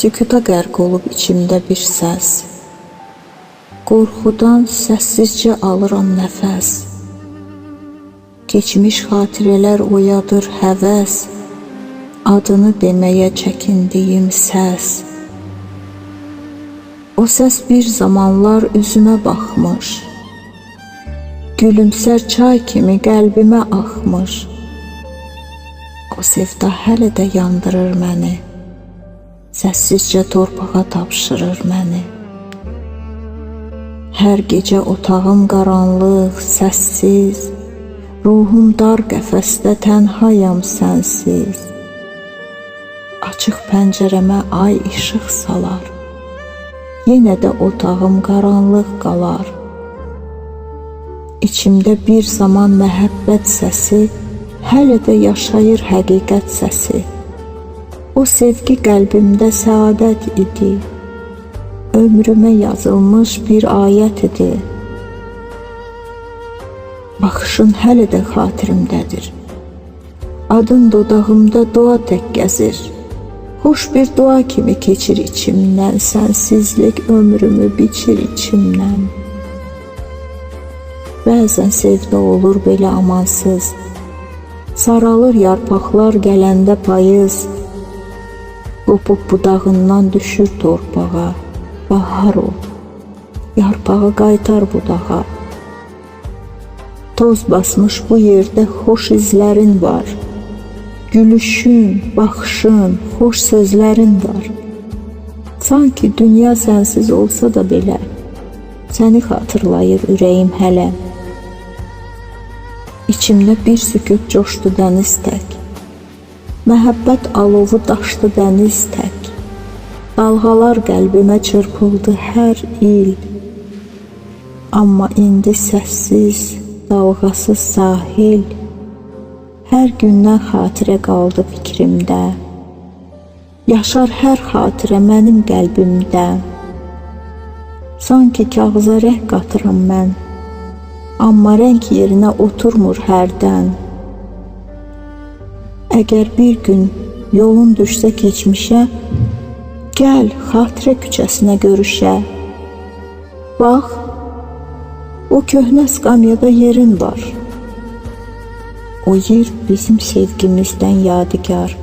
Sükuta qərq olub içimdə bir səs. Qorxudan səssizcə alıram nəfəs. Keçmiş xatirələr oyadır həvəs. Adını deməyə çəkindiyim səs. O səs bir zamanlar üzümə baxmış. Gülümsər çay kimi qəlbimə axmış. O sevda hələ də yandırır məni. Səssizcə torpağa tapşırır məni. Hər gecə otağım qaranlıq, səssiz. Ruhum dar qəfəsdə tənhayam sənsiz. Açıq pəncərəmə ay işıq salar. Yenə də otağım qaranlıq qalar. İçimdə bir zaman məhəbbət səsi, hələ də yaşayır həqiqət səsi. O sevgi qəlbimdə səadət idi. Ömrümə yazılmış bir ayət idi. Baxışın hələ də xatirimdədir. Adın dodağımda dua tək gəzir. Xoş bir dua kimi keçir içimdən. Sənsizlik ömrümü biçir içimdən. Bəzən sevda olur belə amansız. Saralır yarpaqlar gələndə payız. Qopub budağından düşür torpağa. Bahar ol, yarpağı qaytar budağa. Toz basmış bu yerdə xoş izlərin var. Gülüşün, baxışın, xoş sözlərin var. Sanki dünya sənsiz olsa da belə, səni xatırlayır ürəyim hələ. İçimdə bir sükut coşdu dəniz tək. Məhəbbət alovu daşdı dəniz tək. Dalğalar qəlbimə çırpıldı hər il. Amma indi səssiz, dalğasız sahil. Hər gündən xatirə qaldı fikrimdə. Yaşar hər xatirə mənim qəlbimdə. Sanki kağıza rəng qatıram mən. Amma rəng yerinə oturmur hərdən. Əgər bir gün yolun düşsə keçmişə, gəl xatirə küçəsinə görüşə. Bax, o köhnə skamyada yerin var. O yer bizim sevgimizdən yadigar.